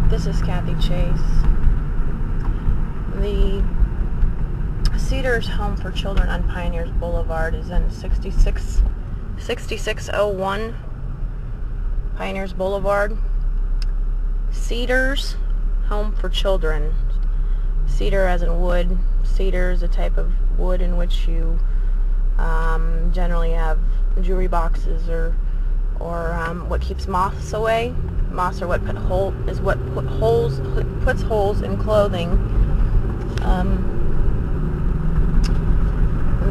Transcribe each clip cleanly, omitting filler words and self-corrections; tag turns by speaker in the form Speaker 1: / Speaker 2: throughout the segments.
Speaker 1: This is Kathy Chase. The Cedars Home for Children on Pioneers Boulevard is in 6601 Pioneers Boulevard. Cedars Home for Children. Cedar as in wood. Cedar is a type of wood in which you generally have jewelry boxes or what keeps moths away. Moths are what puts holes in clothing.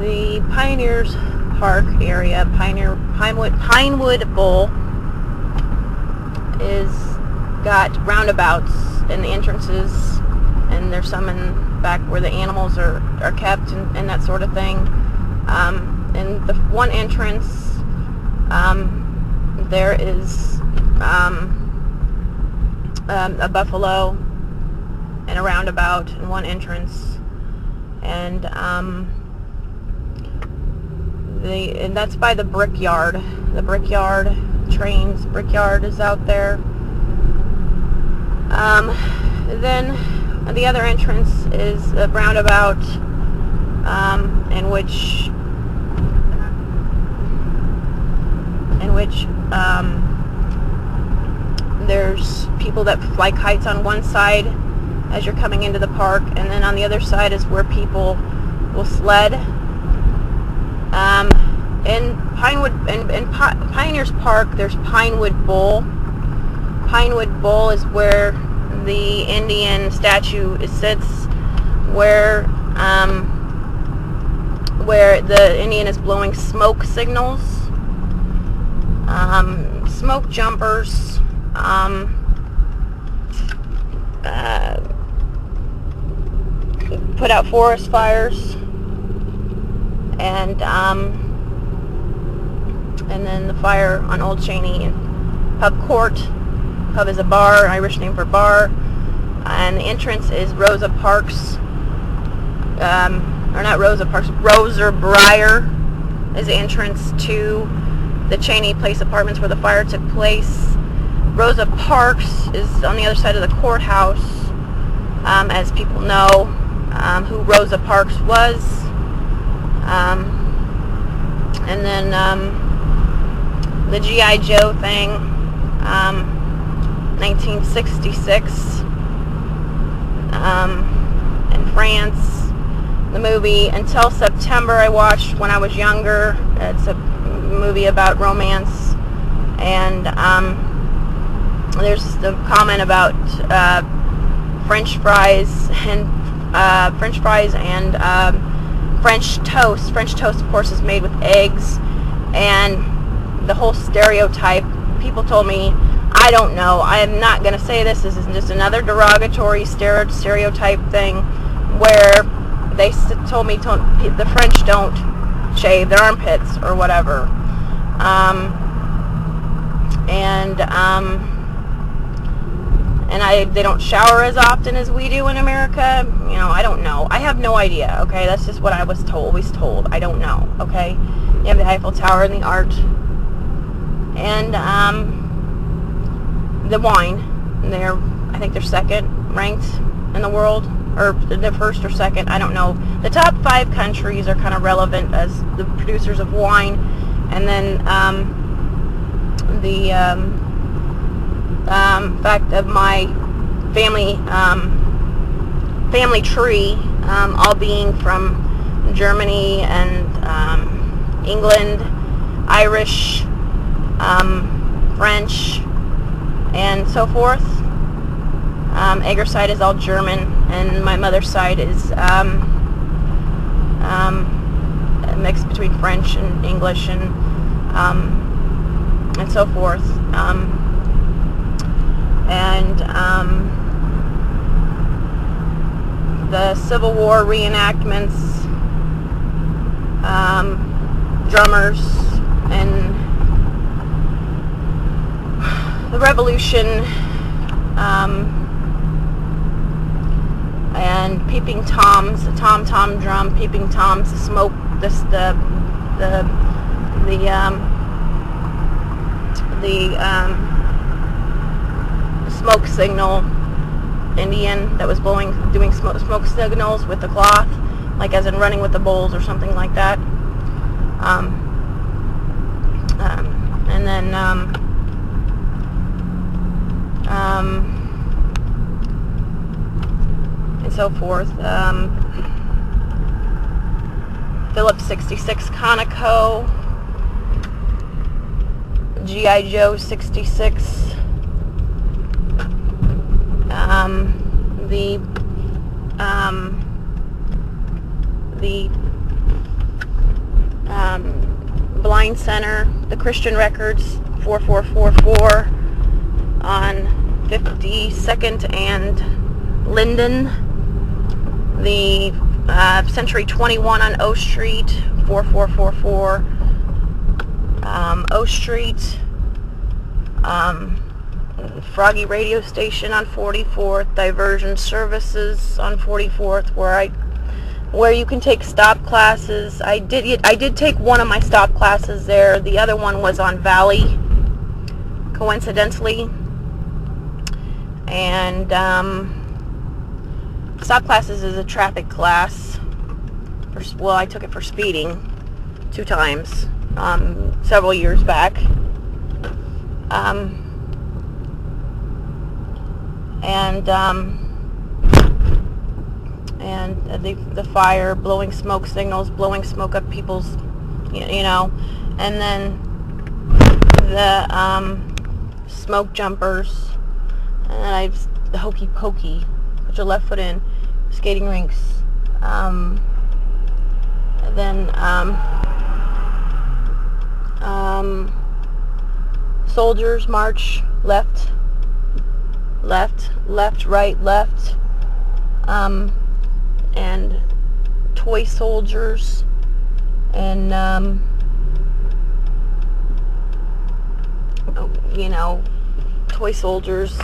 Speaker 1: The Pioneers Park area, Pinewood Bowl, is got roundabouts in the entrances, and there's some in back where the animals are kept and that sort of thing. In the one entrance, there is a buffalo and a roundabout in one entrance, and that's by the Brickyard. The Brickyard is out there. Then the other entrance is a roundabout in which there's people that fly kites on one side as you're coming into the park, and then on the other side is where people will sled. In Pioneers Park, there's Pinewood Bowl. Pinewood Bowl is where the Indian statue sits, where the Indian is blowing smoke signals. Smoke jumpers, put out forest fires, and then the fire on Old Cheney Pub Court. Pub is a bar, Irish name for bar, and the entrance is Rosa Parks, or not Rosa Parks, Rosa Breyer is the entrance to the Cheney Place Apartments where the fire took place. Rosa Parks is on the other side of the courthouse, as people know who Rosa Parks was. And then the G.I. Joe thing, 1966, in France. The movie Until September I watched when I was younger. It's a movie about romance, and there's the comment about French fries and French toast. French toast, of course, is made with eggs, and the whole stereotype. People told me, I don't know, I am not going to say this is just another derogatory stereotype thing, where they told me the French don't shave their armpits or whatever. They don't shower as often as we do in America. You know, I don't know. I have no idea, okay? That's just what I was always told. I don't know, okay? You have the Eiffel Tower and the art. And the wine. I think they're second ranked in the world. Or the first or second, I don't know. The top 5 countries are kind of relevant as the producers of wine, and then the fact of my family tree, all being from Germany and England, Irish, French, and so forth. Egger's side is all German, and my mother's side is a mix between French and English and so forth. The Civil War reenactments, drummers, and the Revolution, and peeping toms, the tom-tom drum, peeping toms, the smoke, the smoke signal, Indian that was doing smoke signals with the cloth, like as in running with the bowls or something like that. And then and so forth. Phillips 66 Conoco, G.I. Joe 66, the Blind Center, the Christian Records 4444 on 52nd and Linden, the Century 21 on O Street 4444, O Street, Froggy Radio Station on 44th, Diversion Services on 44th, where you can take stop classes. I did take one of my stop classes there. The other one was on Valley, coincidentally. And stop classes is a traffic class. Well, I took it for speeding 2 times several years back. And the fire, blowing smoke signals, blowing smoke up people's, you know, and then the smoke jumpers, and the hokey pokey, put your left foot in, skating rinks, and then soldiers march, left, right, left, and toy soldiers, and you know, toy soldiers,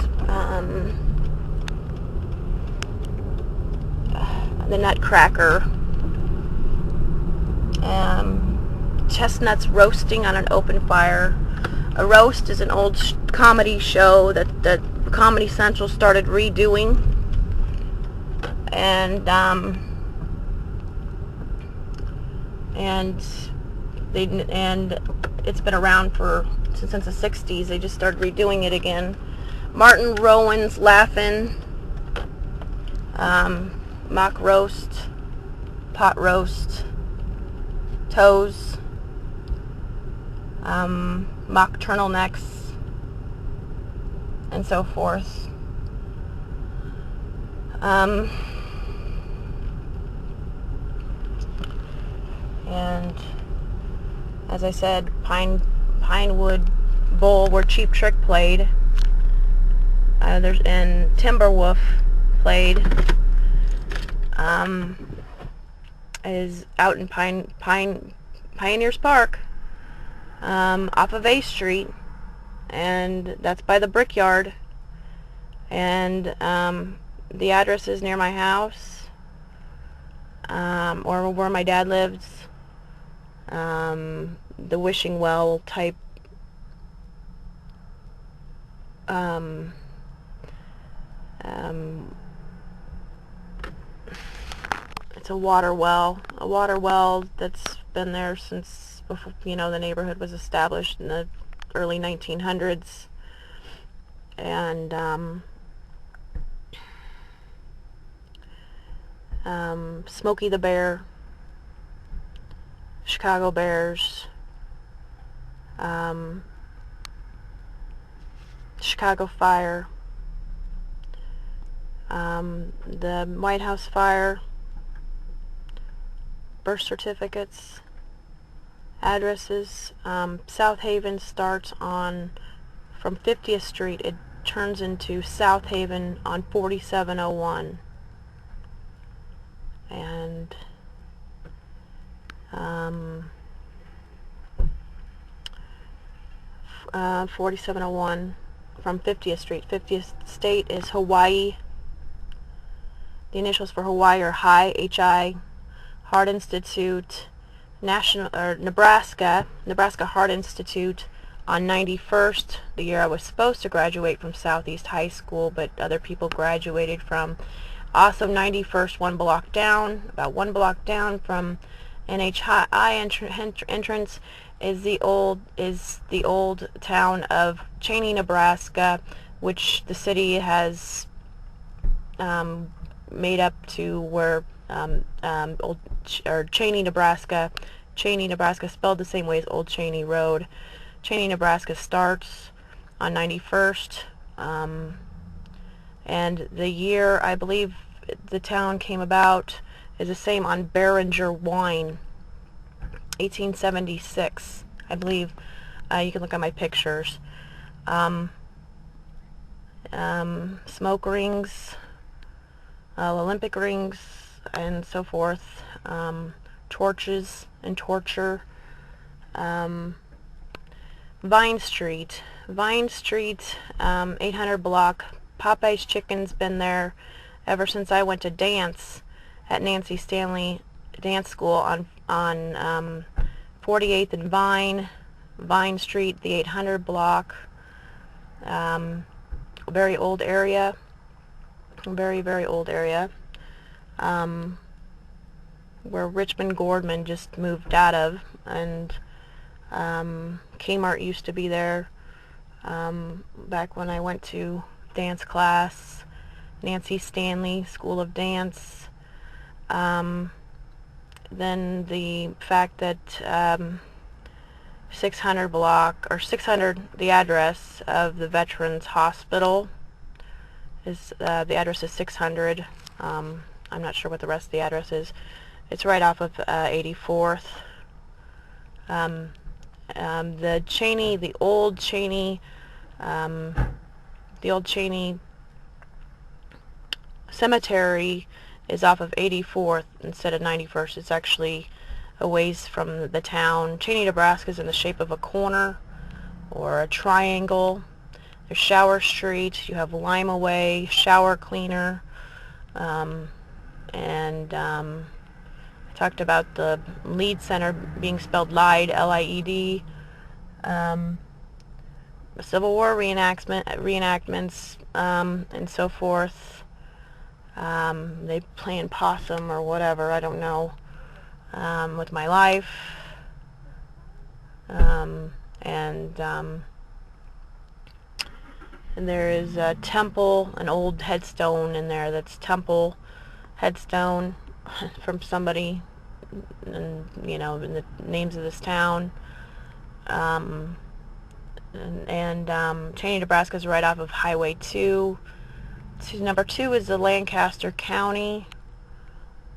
Speaker 1: the Nutcracker, chestnuts roasting on an open fire. A roast is an old comedy show that Comedy Central started redoing, and it's been around since the 60s. They just started redoing it again. Martin Rowan's Laugh-In, mock roast, pot roast, toes, mock turtlenecks, and so forth. And as I said, Pinewood Bowl, where Cheap Trick played. And Timberwolf played. Is out in Pioneers Park, off of A Street, and that's by the Brickyard. And the address is near my house, or where my dad lives. The Wishing Well type it's a water well that's been there since before, you know, the neighborhood was established in the early 1900s. And Smokey the Bear, Chicago Bears, Chicago Fire, the White House Fire, birth certificates, addresses. South Haven starts from 50th Street. It turns into South Haven on 4701. And 4701 from 50th Street. 50th State is Hawaii. The initials for Hawaii are HI. Heart Institute, Nebraska Heart Institute, On 91st, the year I was supposed to graduate from Southeast High School, but other people graduated from. Also 91st, about one block down from NHI entrance is the old town of Cheney, Nebraska, which the city has made up to where Cheney, Nebraska. Cheney, Nebraska, spelled the same way as Old Cheney Road. Cheney, Nebraska starts on 91st, and the year I believe the town came about is the same on Beringer wine, 1876, I believe. You can look at my pictures. Smoke rings, Olympic rings, and so forth. Torches and torture. Vine Street, 800 block. Popeye's Chicken's been there ever since I went to dance at Nancy Stanley Dance School on 48th and Vine Street, the 800 block. Very old area, very old area, where Richmond Gordman just moved out of, and Kmart used to be there back when I went to dance class. Nancy Stanley School of Dance. Then the fact that 600 block, or 600, the address of the Veterans Hospital is, the address is 600. I'm not sure what the rest of the address is. It's right off of 84th. The Cheney, the old Cheney cemetery is off of 84th instead of 91st. It's actually a ways from the town. Cheney, Nebraska is in the shape of a corner or a triangle. There's Shower Street. You have Lima Way, shower cleaner, and I talked about the Lead Center being spelled Lied, L-I-E-D. Civil War reenactments, and so forth. They playing possum or whatever, I don't know, with my life. And there is a temple, an old headstone in there that's temple headstone from somebody, and in the names of this town. Cheney, Nebraska is right off of Highway 2. Number 2 is the Lancaster County.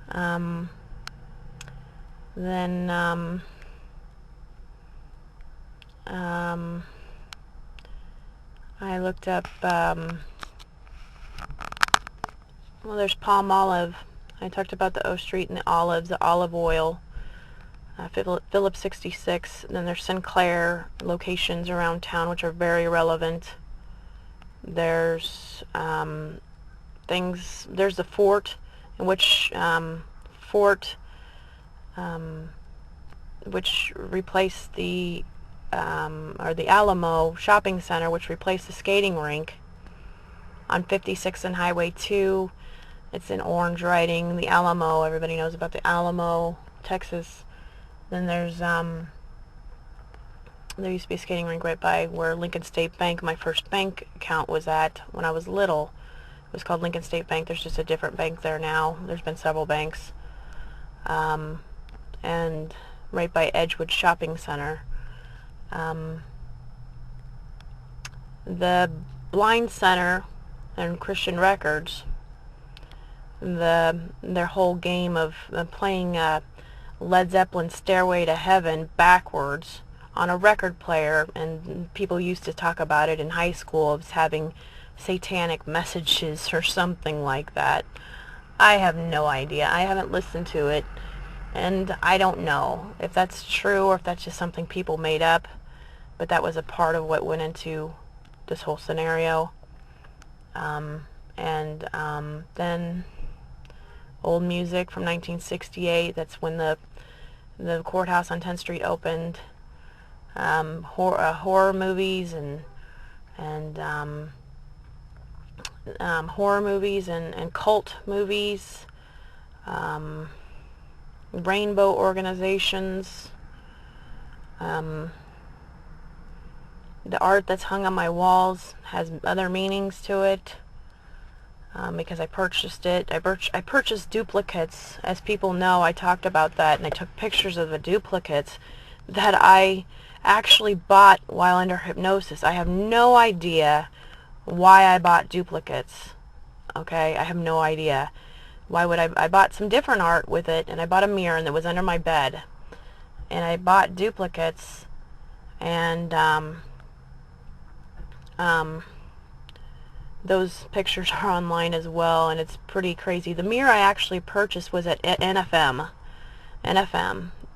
Speaker 1: I looked up, well, there's Palm Olive. I talked about the O Street and the olives, the olive oil. Phillips 66, and then there's Sinclair locations around town which are very relevant. There's there's the fort, in which which replaced the or the Alamo Shopping Center, which replaced the skating rink on 56 and Highway 2. It's in orange writing. The Alamo, everybody knows about the Alamo, Texas. Then there's there used to be a skating rink right by where Lincoln State Bank, my first bank account, was at when I was little. It was called Lincoln State Bank. There's just a different bank there now. There's been several banks. And right by Edgewood Shopping Center. The Blind Center and Christian Records, their whole game of playing Led Zeppelin's Stairway to Heaven backwards on a record player, and people used to talk about it in high school as having satanic messages or something like that. I have no idea. I haven't listened to it, and I don't know if that's true or if that's just something people made up, but that was a part of what went into this whole scenario. Then old music from 1968. That's when the courthouse on 10th Street opened. horror movies and horror movies and cult movies, rainbow organizations. The art that's hung on my walls has other meanings to it, because I purchased it. I purchased duplicates. As people know, I talked about that, and I took pictures of the duplicates that I actually bought while under hypnosis. I have no idea why I bought duplicates. Okay, I have no idea. Why would I bought some different art with it, and I bought a mirror, and it was under my bed. And I bought duplicates, and those pictures are online as well, and it's pretty crazy. The mirror I actually purchased was at NFM,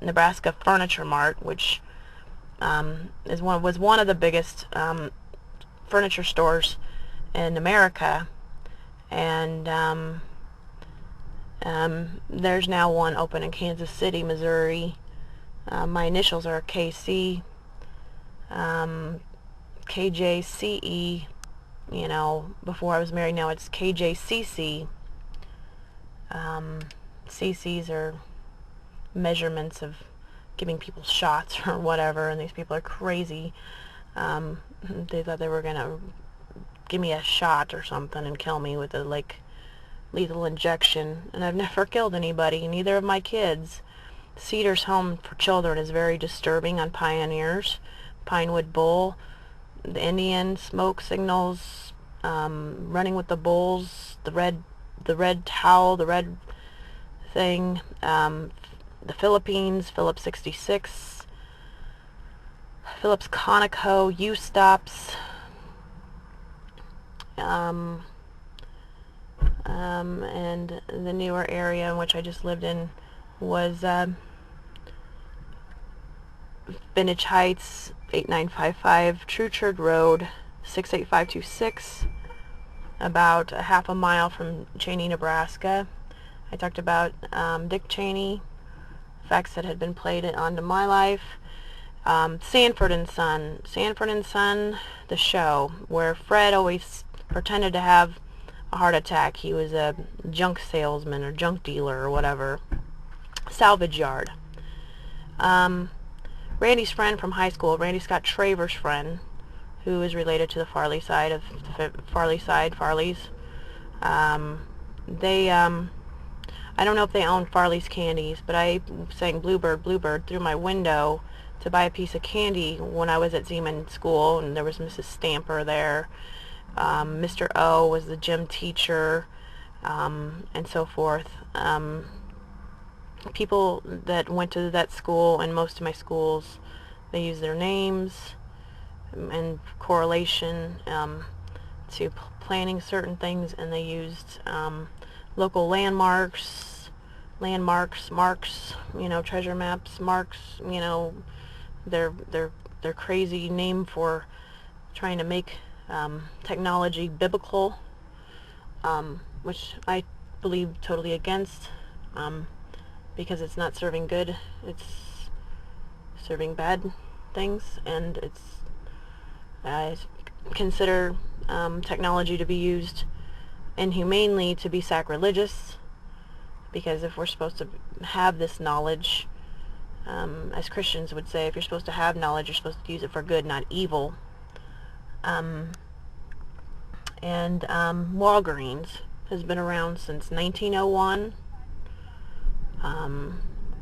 Speaker 1: Nebraska Furniture Mart, which was one of the biggest furniture stores in America, and there's now one open in Kansas City, Missouri. My initials are KC, KJCE. You know, before I was married, now it's KJCC. CCs are measurements of giving people shots or whatever, and these people are crazy. They thought they were going to give me a shot or something and kill me with a, lethal injection, and I've never killed anybody, neither of my kids. Cedar's Home for Children is very disturbing on Pioneers, Pinewood Bull, the Indian smoke signals, running with the bulls, the red towel, the red thing, the Philippines, Phillips 66, Phillips Conoco, U-stops, and the newer area in which I just lived in was Vintage Heights, 8955 Truchard Road, 68526, about a half a mile from Cheney, Nebraska. I talked about Dick Cheney, facts that had been played onto my life. Sanford and Son, the show, where Fred always pretended to have a heart attack. He was a junk salesman or junk dealer or whatever. Salvage Yard. Randy's friend from high school, Randy Scott Traver's friend, who is related to the Farley side of Farley's. I don't know if they own Farley's candies, but I sang Bluebird, Bluebird through my window to buy a piece of candy when I was at Zeman School, and there was Mrs. Stamper there. Mr. O was the gym teacher, and so forth. People that went to that school and most of my schools, they use their names and correlation to planning certain things, and they used local landmarks, marks, you know, treasure maps, marks, you know, their crazy name for trying to make technology biblical, which I believe totally against, because it's not serving good, it's serving bad things, and I consider technology to be used inhumanely, to be sacrilegious, because if we're supposed to have this knowledge, as Christians would say, if you're supposed to have knowledge, you're supposed to use it for good, not evil. And Walgreens has been around since 1901.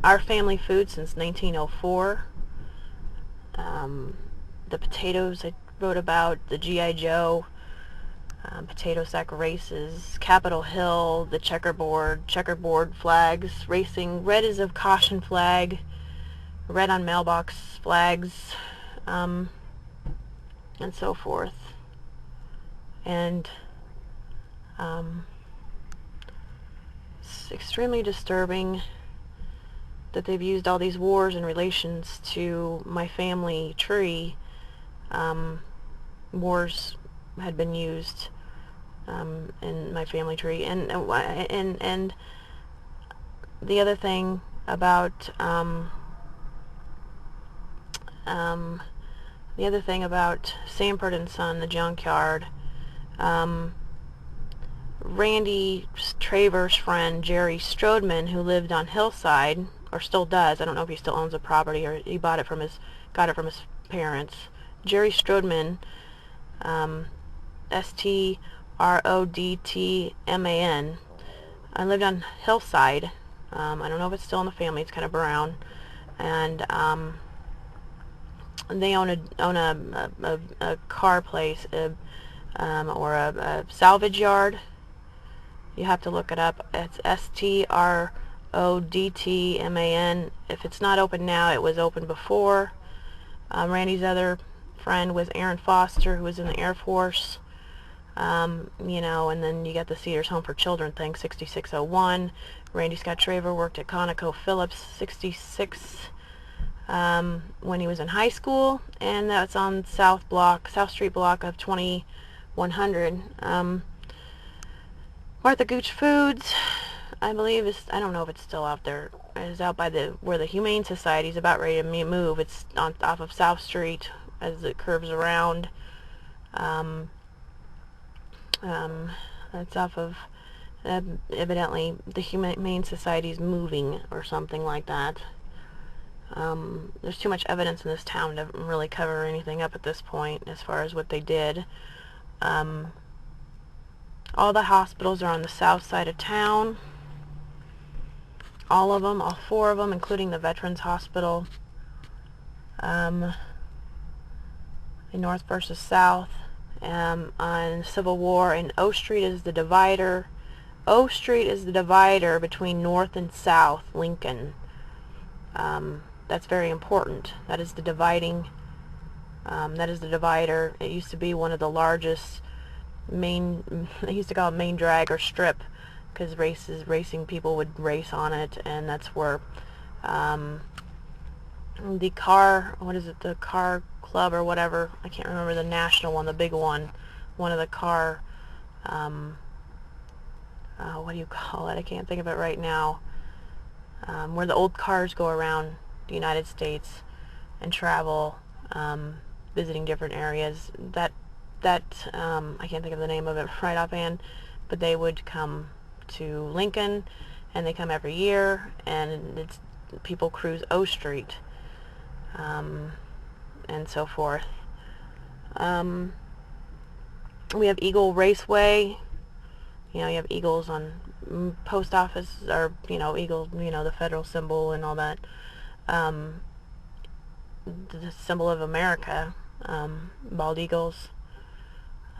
Speaker 1: Our Family Food since 1904. The potatoes I wrote about, the G.I. Joe, potato sack races, Capitol Hill, the checkerboard flags, racing, red is a caution flag, red on mailbox flags, and so forth. And it's extremely disturbing that they've used all these wars in relations to my family tree. Wars had been used in my family tree, and the other thing about The other thing about Sanford and Son, the junkyard, Randy Traver's friend Jerry Strodeman, who lived on Hillside, or still does, I don't know if he still owns the property or he got it from his parents. Jerry Strodeman, Strodtman. I lived on Hillside. I don't know if it's still in the family. It's kind of brown, and they own a car place, or a salvage yard. You have to look it up. It's Strodtman. If it's not open now, it was open before. Randy's other friend was Aaron Foster, who was in the Air Force. You know, and then you got the Cedars Home for Children thing, 6601. Randy Scott Traver worked at ConocoPhillips, 66, when he was in high school, and that's on South Street block of 2100. Martha Gooch Foods, I believe, I don't know if it's still out there, is out by where the Humane Society is about ready to move. It's off of South Street as it curves around. It's off of, evidently, the Humane Society's moving or something like that. There's too much evidence in this town to really cover anything up at this point as far as what they did. All the hospitals are on the south side of town. All of them, all 4 of them, including the Veterans Hospital. In north versus south. On Civil War, and O Street is the divider. O Street is the divider between north and south Lincoln. That's very important. That is the dividing. That is the divider. It used to be one of the largest they used to call it main drag or strip, because racing people would race on it, and that's where the car club or whatever, I can't remember the national one, the big one of the car, what do you call it? I can't think of it right now. Where the old cars go around the United States and travel, visiting different areas. That I can't think of the name of it right offhand, but they would come to Lincoln, and they come every year, and people cruise O Street, and so forth. We have Eagle Raceway. You know, you have eagles on post office, or, you know, eagle, you know, the federal symbol and all that. The symbol of America, bald eagles,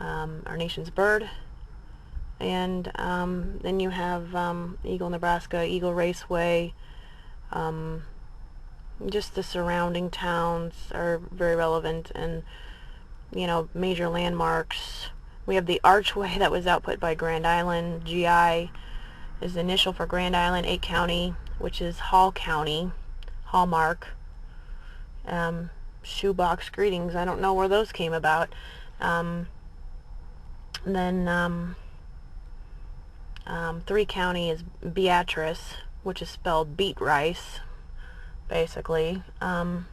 Speaker 1: our nation's bird. And then you have Eagle, Nebraska, Eagle Raceway. Just the surrounding towns are very relevant, and, you know, major landmarks. We have the archway that was output by Grand Island. GI is the initial for Grand Island, 8 County, which is Hall County, Hallmark. Shoebox greetings, I don't know where those came about. Then 3 County is Beatrice, which is spelled beet rice, basically, and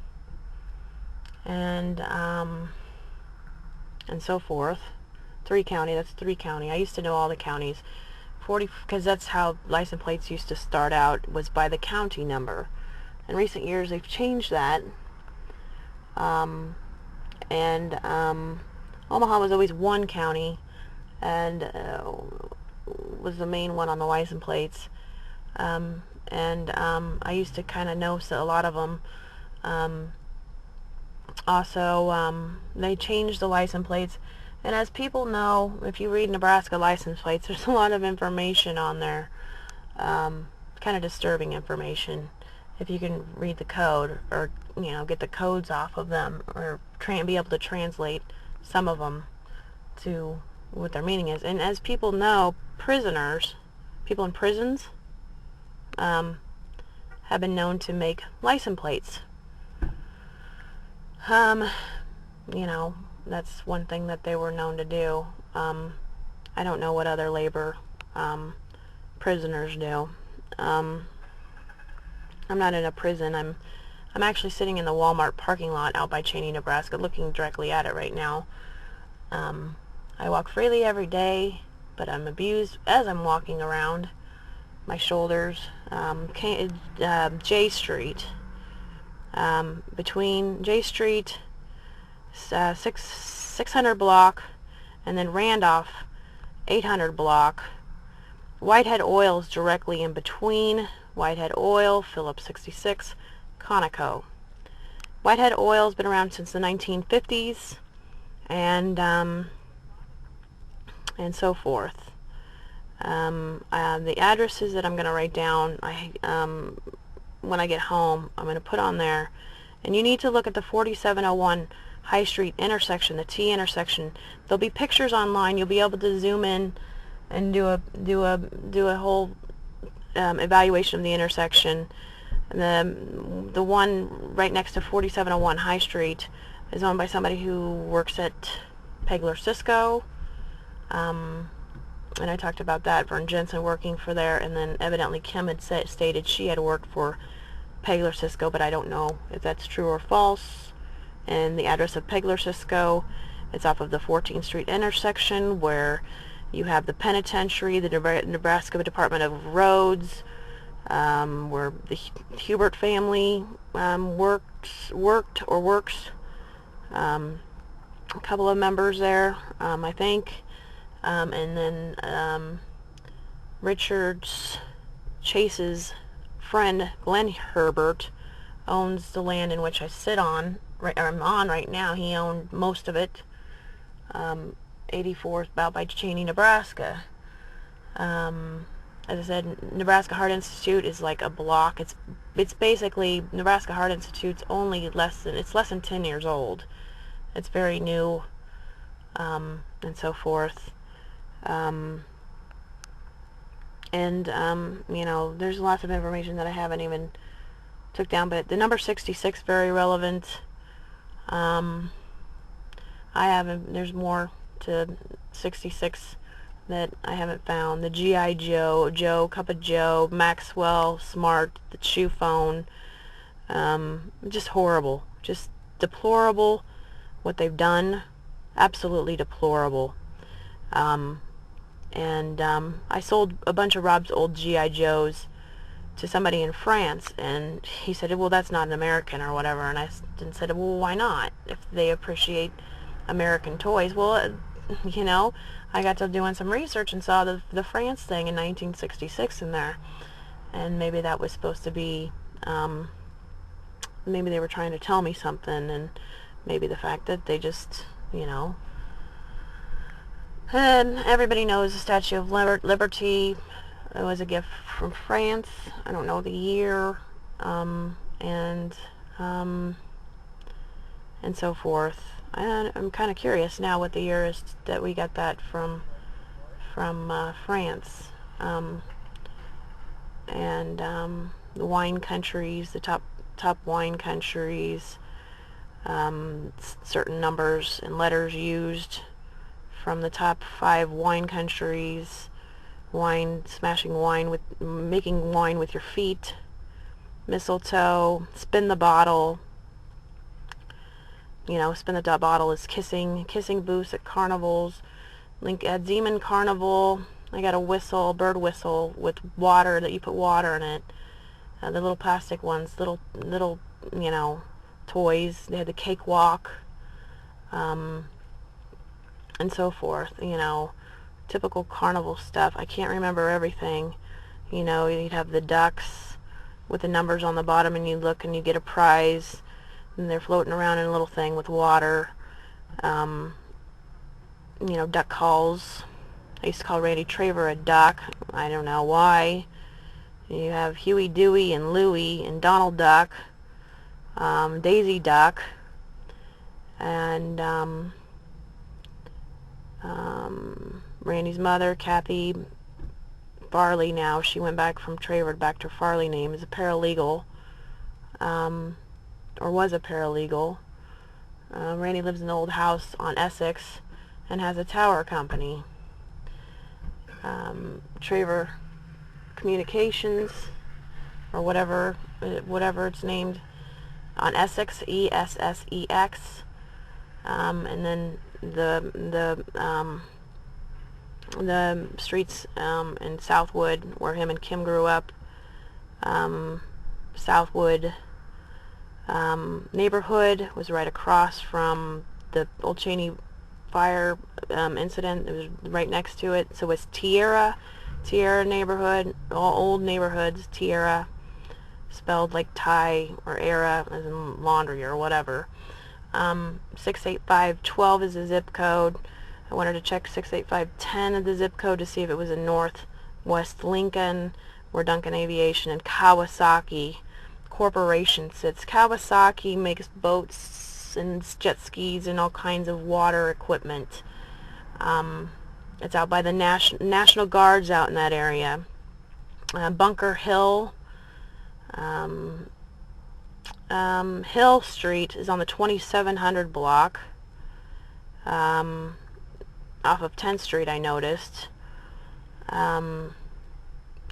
Speaker 1: so forth. 3 County, that's 3 County. I used to know all the counties. 40, because that's how license plates used to start out, was by the county number. In recent years, they've changed that. Omaha was always 1 county, and was the main one on the license plates. I used to kind of know a lot of them. Also, they changed the license plates, and as people know, if you read Nebraska license plates, there's a lot of information on there, kind of disturbing information. If you can read the code, or, you know, get the codes off of them, or be able to translate some of them to what their meaning is. And as people know, people in prisons, have been known to make license plates. You know, that's one thing that they were known to do. I don't know what other labor prisoners do. I'm not in a prison. I'm I'm actually sitting in the Walmart parking lot out by Cheney, Nebraska, looking directly at it right now. I walk freely every day, but I'm abused as I'm walking around. My shoulders. J Street. Between J Street, 600 block, and then Randolph, 800 block. Whitehead Oil is directly in between. Whitehead Oil, Phillips 66, Conoco. Whitehead Oil has been around since the 1950s, and so forth. The addresses that I'm going to write down, when I get home, I'm going to put on there, and you need to look at the 4701 High Street intersection, the T intersection. There'll be pictures online. You'll be able to zoom in and do a whole evaluation of the intersection. The one right next to 4701 High Street is owned by somebody who works at Pegler Cisco. And I talked about that, Vern Jensen working for there, and then evidently Kim had stated she had worked for Pegler Cisco, but I don't know if that's true or false. And the address of Pegler Cisco, it's off of the 14th Street intersection where you have the penitentiary, the Nebraska Department of Roads, where the Hubert family worked or works. A couple of members there, I think. And then Richard Chase's friend, Glenn Herbert, owns the land in which I sit on, I'm on right now. He owned most of it. 84th, about by Cheney, Nebraska. As I said, Nebraska Heart Institute is like a block. It's basically, Nebraska Heart Institute's only less than 10 years old. It's very new, and so forth. You know, there's lots of information that I haven't even took down, but the number 66, very relevant. There's more to 66 that I haven't found. The G.I. Joe, Cup of Joe, Maxwell, Smart, the Chew phone. Just horrible. Just deplorable what they've done. Absolutely deplorable. I sold a bunch of Rob's old G.I. Joes to somebody in France, and he said, well, that's not an American or whatever, and I said, well, why not, if they appreciate American toys? Well, you know, I got to doing some research and saw the France thing in 1966 in there, and maybe that was supposed to be, maybe they were trying to tell me something, and maybe the fact that they just, you know. And everybody knows the Statue of Liberty. It was a gift from France. I don't know the year, and so forth. And I'm kind of curious now what the year is that we got that from France. The wine countries, the top wine countries, certain numbers and letters used from the top 5 wine countries. Making wine with your feet, mistletoe, spin the bottle. You know, spin the bottle is kissing booths at carnivals. At Zeman Carnival, I got a bird whistle with water that you put water in it. The little plastic ones, little, you know, toys. They had the cakewalk, and so forth. You know, typical carnival stuff. I can't remember everything. You know, you'd have the ducks with the numbers on the bottom, and you look and you get a prize, and they're floating around in a little thing with water. You know, duck calls. I used to call Randy Traver a duck. I don't know why. You have Huey, Dewey, and Louie, and Donald Duck, Daisy Duck, and Randy's mother, Kathy Farley, now she went back from Traver back to her Farley name, is a paralegal, or was a paralegal. Randy lives in an old house on Essex and has a tower company. Traver Communications, or whatever it's named, on Essex, Essex, and then the streets in Southwood where him and Kim grew up. Southwood neighborhood was right across from the Old Cheney fire incident. It was right next to it. So it's Tierra neighborhood, all old neighborhoods. Tierra, spelled like Thai or era, as in laundry or whatever. 68512 is the zip code. I wanted to check 68510 of the zip code to see if it was in Northwest Lincoln, where Duncan Aviation and Kawasaki Corporation sits. Kawasaki makes boats and jet skis and all kinds of water equipment. It's out by the National Guard's out in that area. Bunker Hill. Hill Street is on the 2700 block. Off of 10th Street, I noticed.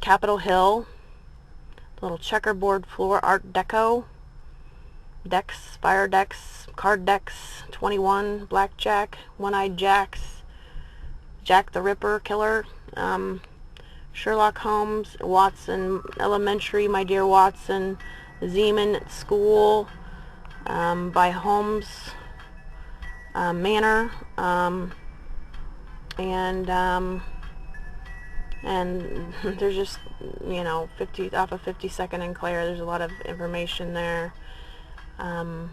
Speaker 1: Capitol Hill, little checkerboard floor, Art Deco, decks, fire decks, card decks, 21, Blackjack, One-Eyed Jacks, Jack the Ripper Killer, Sherlock Holmes, Watson Elementary, My Dear Watson, Zeman School, by Holmes Manor, and there's just, 50 off of 52nd and Clare. There's a lot of information there, and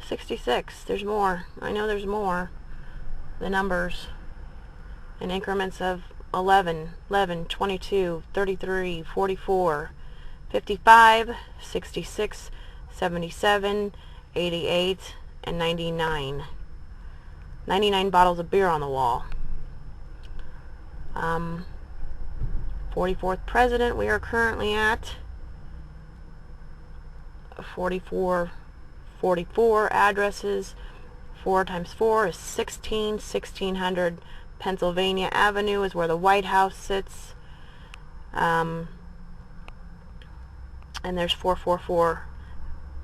Speaker 1: 66. There's more. I know there's more. The numbers in increments of 11, 22, 33, 44, 55, 66, 77, 88, and 99. 99 bottles of beer on the wall. 44th president, we are currently at 44 addresses. 4 times 4 is 16. 1600 Pennsylvania Avenue is where the White House sits. And there's 444,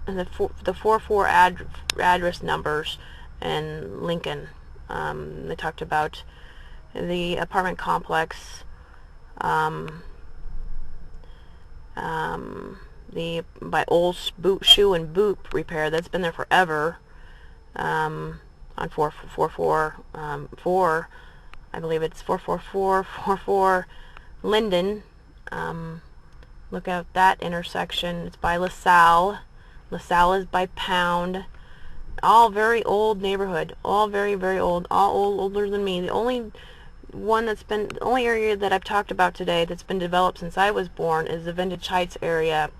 Speaker 1: and the 44 address numbers in Lincoln. They talked about the apartment complex, by Old Shoe and Boot Repair, that's been there forever, on 444, I believe it's 44444 Linden. Look at that intersection. It's by LaSalle. LaSalle is by Pound. All very old neighborhood. All very, very old. All older than me. The only area that I've talked about today that's been developed since I was born is the Vintage Heights area,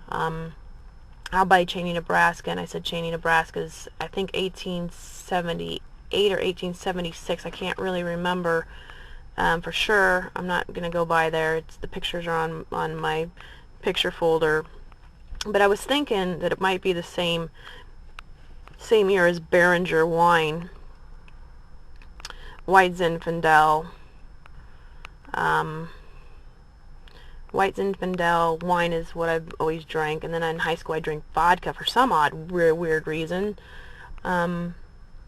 Speaker 1: out by Cheney, Nebraska. And I said Cheney, Nebraska is, I think, 1878 or 1876. I can't really remember for sure. I'm not going to go by there. The pictures are on my picture folder. But I was thinking that it might be the same year as Behringer wine. White Zinfandel. White Zinfandel wine is what I've always drank, and then in high school I drank vodka for some odd, weird reason. And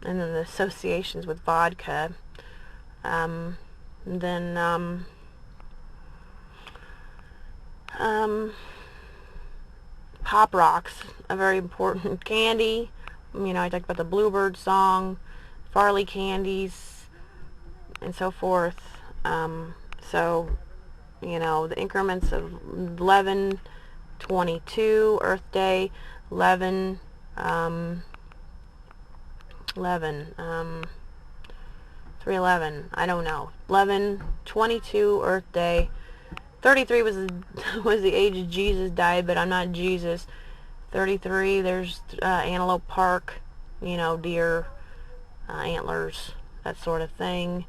Speaker 1: then the associations with vodka. Pop Rocks, a very important candy. I talked about the Bluebird song, Farley candies, and so forth. The increments of 11, 22, Earth Day, 11, 311, I don't know, 11, 22, Earth Day, 33 was the age Jesus died, but I'm not Jesus. 33, there's Antelope Park, deer, antlers, that sort of thing.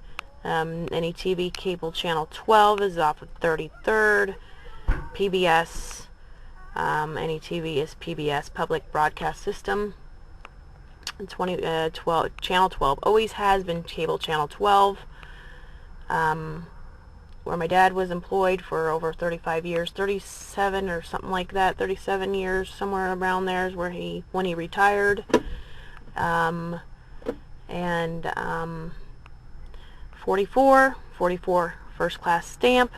Speaker 1: Any TV cable channel 12 is off of 33rd. PBS, any TV is PBS, Public Broadcast System. 12, channel 12 always has been cable channel 12. where my dad was employed for over 35 years, 37 or something like that, 37 years, somewhere around there is where when he retired. And 44 first class stamp,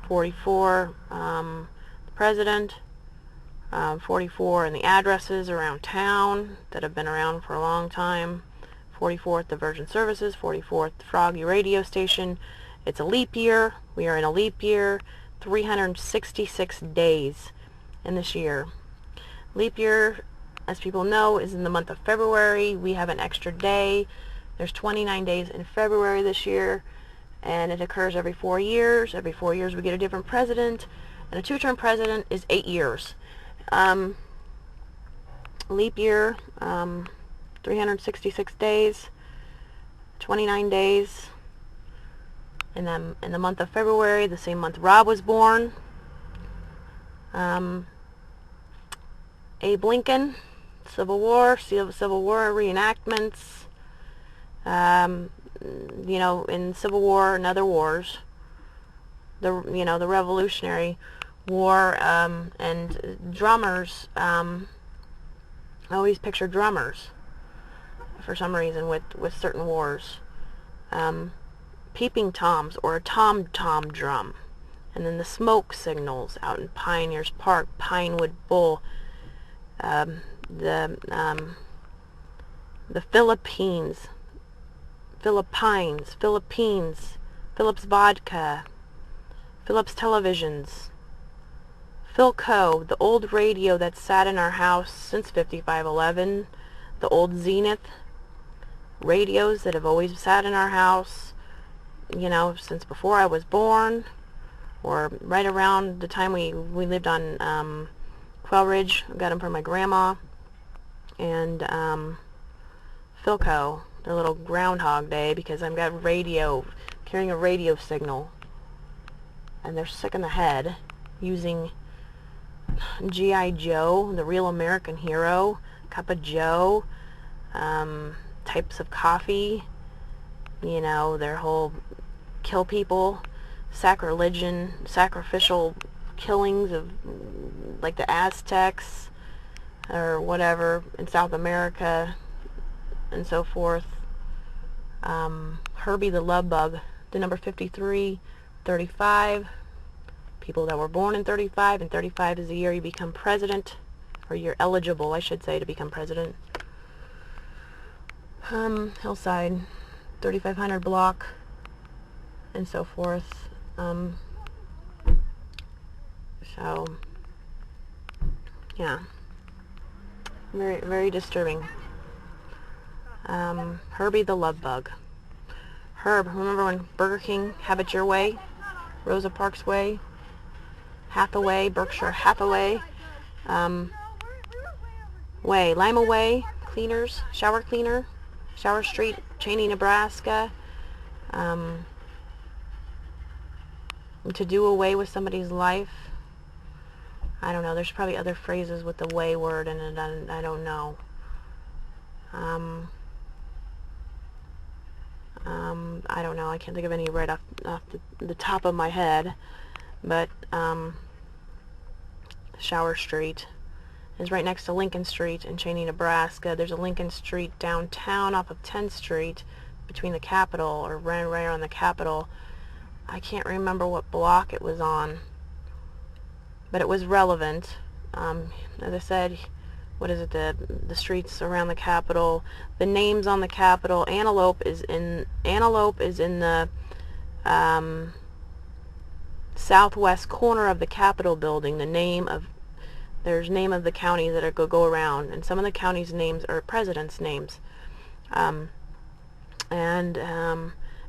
Speaker 1: 44 the president, 44 and the addresses around town that have been around for a long time, 44th the Virgin Services, 44th Froggy radio station. It's a leap year. We are in a leap year. 366 days in this year. Leap year, as people know, is in the month of February. We have an extra day. There's 29 days in February this year, and it occurs every 4 years. Every 4 years we get a different president, and a two-term president is 8 years. Leap year, 366 days, 29 days. And then in the month of February, the same month Rob was born. Abe Lincoln, Civil War reenactments. You know, in Civil War and other wars, the Revolutionary War, and drummers. I always picture drummers for some reason with certain wars. Peeping toms, or a tom-tom drum, and then the smoke signals out in Pioneers Park, Pinewood Bull, the Philippines, Philippines, Phillips Vodka, Phillips Televisions, Philco, the old radio that sat in our house since 5511, the old Zenith radios that have always sat in our house, you know, since before I was born, or right around the time we lived on Quail Ridge. I got them from my grandma. And Philco, their little Groundhog Day, because I've got carrying a radio signal, and they're sick in the head, using G.I. Joe, the Real American Hero, Cup of Joe, types of coffee, you know, their whole kill people, sacrificial killings of, like the Aztecs or whatever in South America and so forth. Herbie the Love Bug, the number 53, 35, people that were born in 35, and 35 is the year you become president, or you're eligible, I should say, to become president. Hillside, 3500 block, and so forth. So, yeah, very, very disturbing. Herbie the Love Bug. Herb, remember when Burger King, Have It Your Way, Rosa Parks Way, Hathaway, Berkshire Hathaway, Lima Way, Cleaners, Shower Cleaner, Shower Street, Cheney, Nebraska. To do away with somebody's life. I don't know. There's probably other phrases with the way word in it. I don't know. I don't know. I can't think of any right off the top of my head. But Shower Street is right next to Lincoln Street in Cheney, Nebraska. There's a Lincoln Street downtown off of 10th Street between the Capitol, or right on the Capitol. I can't remember what block it was on, but it was relevant. As I said, what is it, the streets around the Capitol, the names on the Capitol. Antelope is in the southwest corner of the Capitol building. There's name of the counties that go around, and some of the counties' names are presidents' names.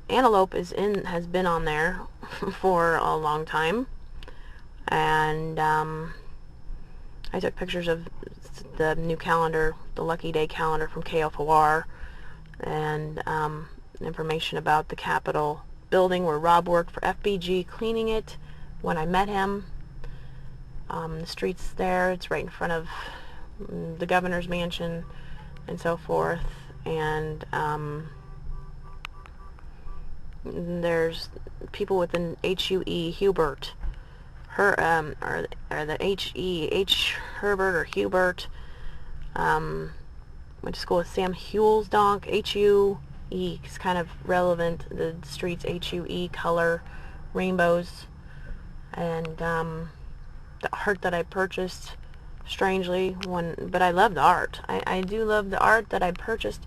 Speaker 1: Antelope has been on there for a long time, and I took pictures of the new calendar, the Lucky Day calendar from KFOR, and information about the Capitol building where Rob worked for FBG, cleaning it when I met him. The streets there, it's right in front of the governor's mansion and so forth, and There's people with an H-U-E, Hubert. Or the H Herbert or Hubert. Went to school with Sam Huelsdonk, H-U-E. It's kind of relevant. The streets, H-U-E, color, rainbows. And the art that I purchased, strangely, but I love the art. I do love the art that I purchased.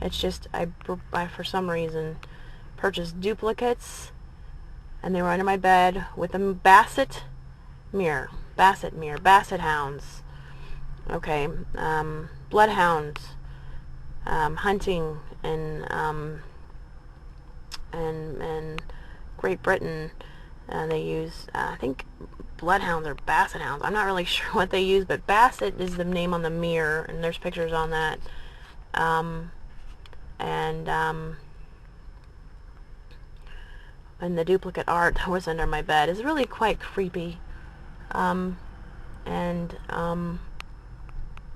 Speaker 1: It's just, I for some reason, purchased duplicates, and they were under my bed with a Basset hounds. Okay, bloodhounds, hunting and Great Britain. They use, I think, bloodhounds or Basset hounds. I'm not really sure what they use, but Basset is the name on the mirror, and there's pictures on that. And the duplicate art that was under my bed is really quite creepy.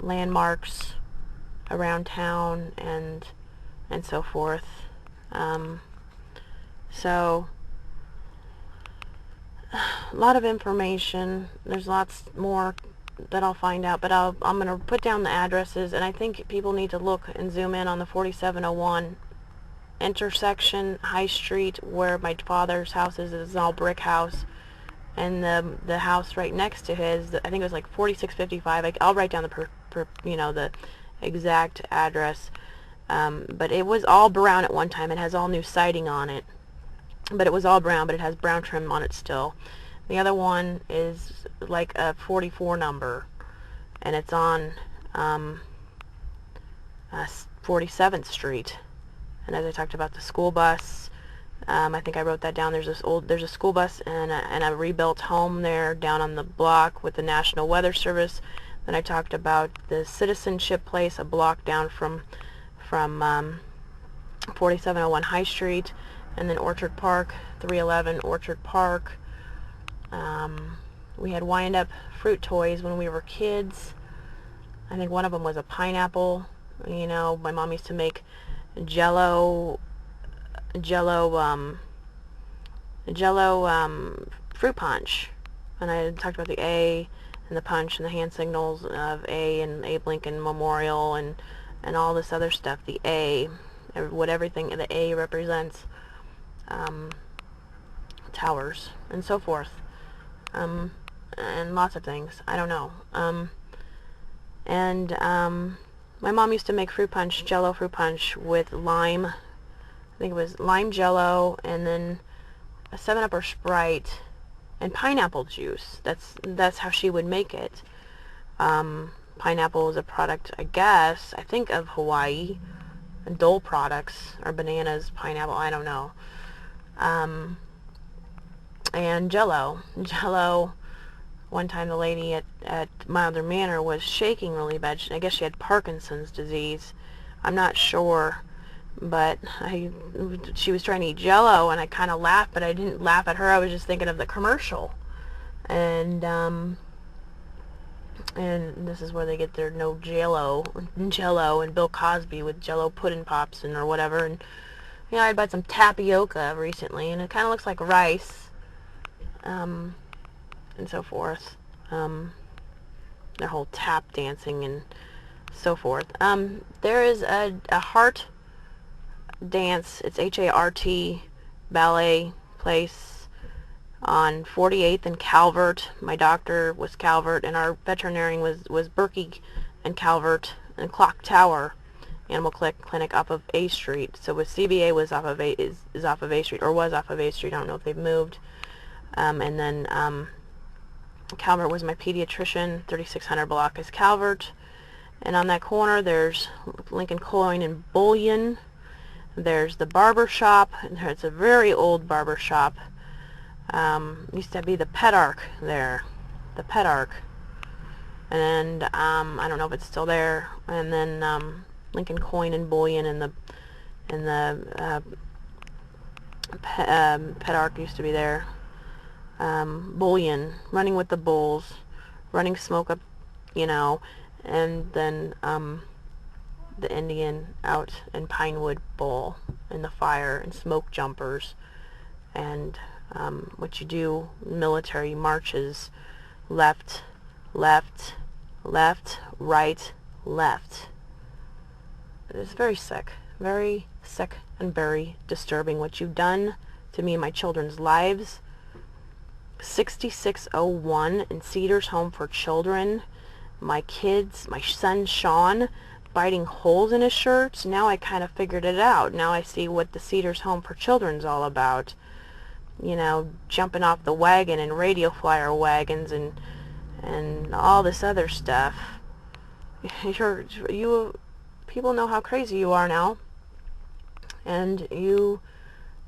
Speaker 1: Landmarks around town and so forth. So a lot of information. There's lots more that I'll find out, but I'm going to put down the addresses, and I think people need to look and zoom in on the 4701 intersection, High Street, where my father's house is. It's an all brick house, and the house right next to his, I think it was like 4655. I'll write down the exact address, but it was all brown at one time. It has all new siding on it, but it was all brown, but it has brown trim on it still. The other one is like a 44 number, and it's on 47th Street. And as I talked about the school bus, I think I wrote that down. There's a school bus and a rebuilt home there down on the block with the National Weather Service. Then I talked about the Citizenship Place, a block down from 4701 High Street, and then Orchard Park, 311 Orchard Park. We had wind-up fruit toys when we were kids. I think one of them was a pineapple. You know, my mom used to make Jello fruit punch, and I talked about the A and the punch and the hand signals of A and Abe Lincoln Memorial and all this other stuff. The A, what everything the A represents, towers and so forth, and lots of things. I don't know. My mom used to make fruit punch, Jello fruit punch with lime. I think it was lime Jello, and then a 7-Up or Sprite, and pineapple juice. That's how she would make it. Pineapple is a product, I guess, I think of Hawaii. And Dole products, or bananas, pineapple, I don't know. And Jello. One time the lady at Milder Manor was shaking really bad. I guess she had Parkinson's disease. I'm not sure, but she was trying to eat Jello, and I kind of laughed, but I didn't laugh at her. I was just thinking of the commercial, and this is where they get their no Jello, and Bill Cosby with Jello pudding pops or whatever. And you know, I bought some tapioca recently, and it kind of looks like rice. And so forth. Their whole tap dancing and so forth. There is a heart dance. It's H-A-R-T ballet place on 48th and Calvert. My doctor was Calvert, and our veterinarian was Berkey and Calvert, and Clock Tower Animal Clinic off of A Street. So with CBA was off of is off of A Street, or was off of A Street. I don't know if they've moved. And then Calvert was my pediatrician. 3600 block is Calvert, and on that corner there's Lincoln Coin and Bullion. There's the barber shop, and it's a very old barber shop. Used to be the Pet Arc there, the Pet Arc, and I don't know if it's still there. And then Lincoln Coin and Bullion, and the Pet Arc used to be there. Bullion, running with the bulls, running smoke up, you know, and then the Indian out in Pinewood Bowl. in the fire and smoke jumpers. And what you do, military marches, left, left, left, right, left. It's very sick and very disturbing what you've done to me and my children's lives. 6601 in Cedars Home for Children. My kids, my son Sean, biting holes in his shirts. Now I kind of figured it out. Now I see what the Cedars Home for Children's all about. You know, jumping off the wagon and radio flyer wagons and all this other stuff. People know how crazy you are now, and you've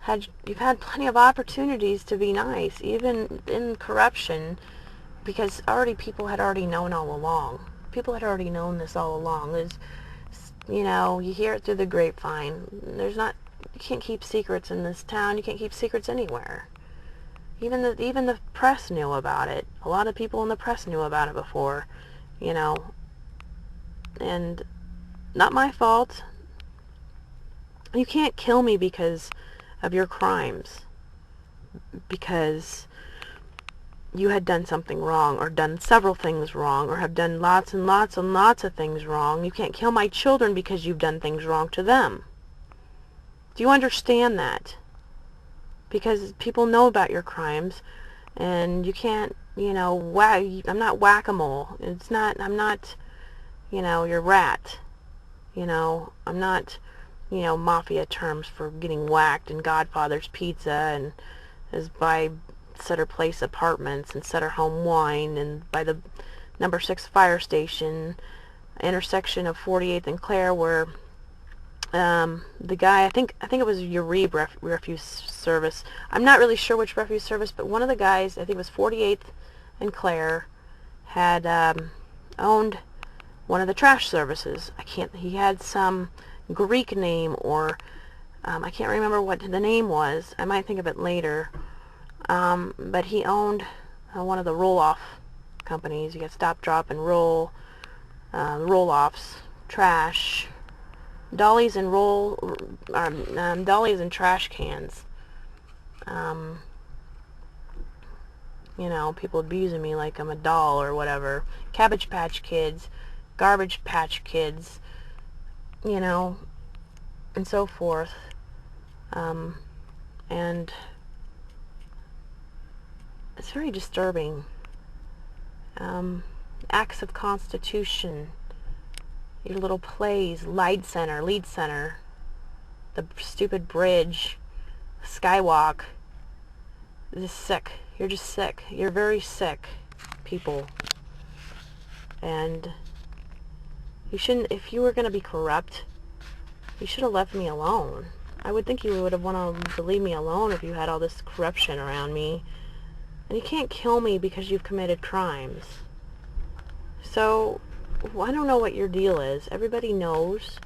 Speaker 1: had plenty of opportunities to be nice, even in corruption, because people had already known all along. People had already known this all along. You know, you hear it through the grapevine. You can't keep secrets in this town. You can't keep secrets anywhere. Even the press knew about it. A lot of people in the press knew about it before, you know. And not my fault. You can't kill me because of your crimes. Because you had done something wrong, or done several things wrong, or have done lots and lots and lots of things wrong. You can't kill my children because you've done things wrong to them. Do you understand that? Because people know about your crimes, and you can't, you know, I'm not whack-a-mole. I'm not, you know, your rat. You know, I'm not, you know, mafia terms for getting whacked in Godfather's Pizza and by Sutter Place Apartments and Sutter Home Wine and by the number 6 fire station, intersection of 48th and Clare, where the guy, I think it was Uribe Refuse Service. I'm not really sure which refuse service, but one of the guys, I think it was 48th and Clare, had owned one of the trash services. He had some Greek name, or I can't remember what the name was. I might think of it later. But he owned one of the roll-off companies. You got Stop, Drop, and Roll, roll-offs, trash, dollies and dollies and trash cans. You know, people abusing me like I'm a doll or whatever. Cabbage Patch Kids, Garbage Patch Kids, you know, and so forth. And it's very disturbing. Acts of Constitution, your little plays, Lead Center, the stupid bridge, Skywalk. This is sick. You're just sick. You're very sick, people. And you shouldn't, if you were going to be corrupt, you should have left me alone. I would think you would have wanted to leave me alone if you had all this corruption around me. And you can't kill me because you've committed crimes. So, I don't know what your deal is. Everybody knows.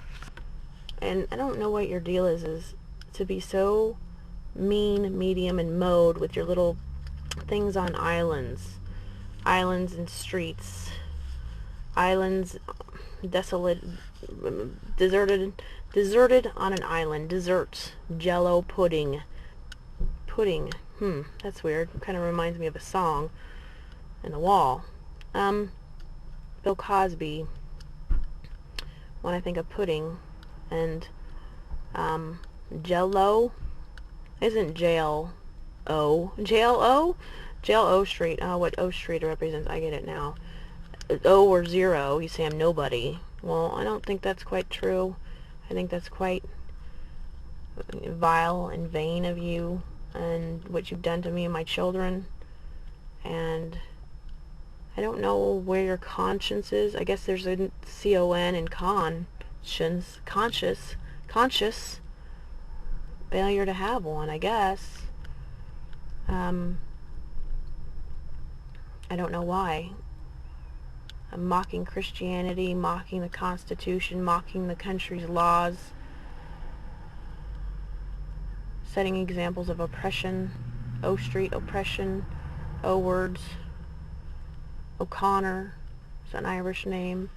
Speaker 1: And I don't know what your deal is to be so mean, medium, and mode with your little things on islands. Islands and streets. Islands, desolate, deserted on an island. Desserts. Jello pudding. Pudding. That's weird. Kind of reminds me of a song in the wall. Bill Cosby, when I think of pudding, and Jello isn't J-L-O. J-L-O? J-L-O Street. What O Street represents. I get it now. O or zero, you say I'm nobody. Well, I don't think that's quite true. I think that's quite vile and vain of you, and what you've done to me and my children. And I don't know where your conscience is. I guess there's a C-O-N in conscious failure to have one, I guess. I don't know why. I'm mocking Christianity, mocking the Constitution, mocking the country's laws, setting examples of oppression, O Street oppression, O words, O'Connor is an Irish name,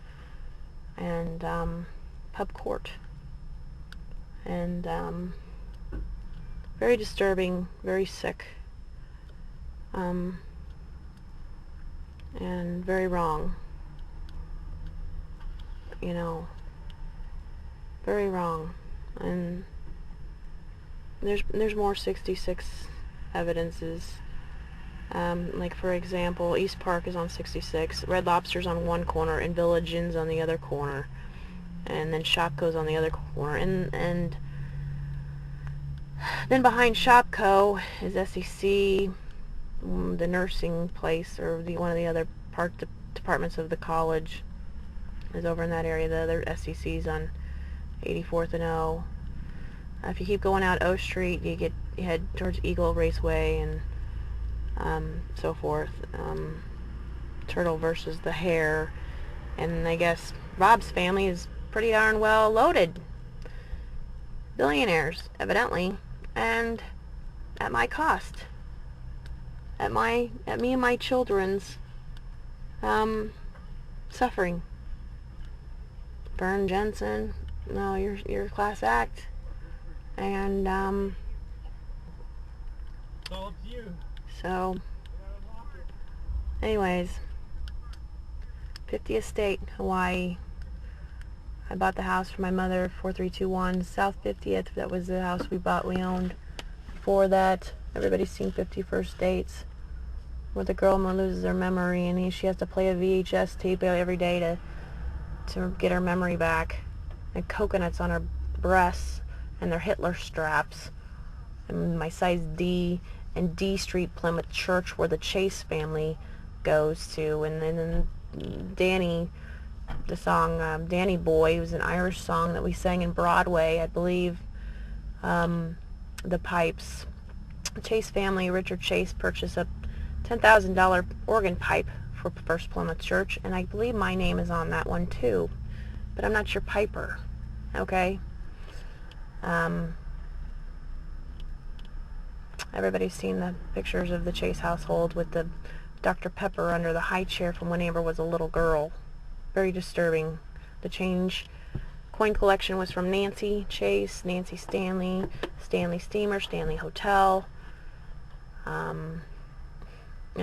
Speaker 1: and Pub Court, and very disturbing, very sick, and very wrong. You know, very wrong. And there's more 66 evidences. Like for example, East Park is on 66, Red Lobster's on one corner, and Village Inn's on the other corner, and then Shopko's on the other corner, and then behind Shopko is SEC, the nursing place, or one of the other departments of the college is over in that area. The other SEC's on 84th and O. If you keep going out O Street, you head towards Eagle Raceway and so forth. Turtle versus the Hare, and I guess Rob's family is pretty darn well loaded. Billionaires, evidently, and at my cost. At me and my children's suffering. Vern Jensen, no, you're a class act, and
Speaker 2: all up to you.
Speaker 1: So, anyways, 50th State, Hawaii. I bought the house for my mother, 4321 South 50th. That was the house we owned. Before that, everybody's seen 51st Dates, where the girl loses her memory and she has to play a VHS tape every day to get her memory back. And coconuts on her breasts, and their Hitler straps, and my size D, and D Street Plymouth Church, where the Chase family goes to, and then Danny, the song Danny Boy, was an Irish song that we sang in Broadway, I believe. The pipes. The Chase family, Richard Chase, purchased a $10,000 organ pipe for First Plymouth Church, and I believe my name is on that one too, but I'm not your piper, okay? Everybody's seen the pictures of the Chase household with the Dr. Pepper under the high chair from when Amber was a little girl. Very disturbing. The coin collection was from Nancy Chase, Nancy Stanley, Stanley Steamer, Stanley Hotel, and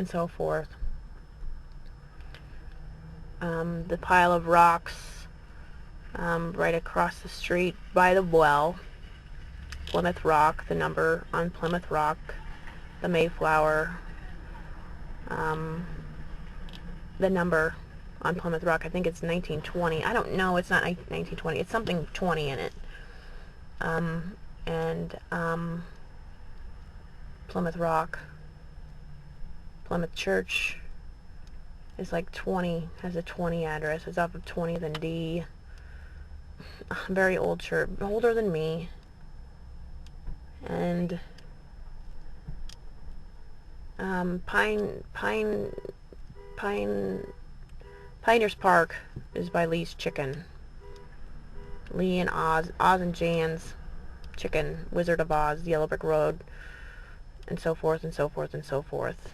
Speaker 1: so forth. The pile of rocks right across the street by the well, Plymouth Rock, the number on Plymouth Rock, the Mayflower, the number on Plymouth Rock, I think it's 1920. I don't know, it's not 1920, it's something 20 in it. Plymouth Rock, Plymouth Church is like 20, has a 20 address. It's off of 20th and D. Very old church, older than me. And Pioneers Park is by Lee's Chicken. Lee and Oz and Jan's Chicken, Wizard of Oz, Yellow Brick Road, and so forth and so forth and so forth.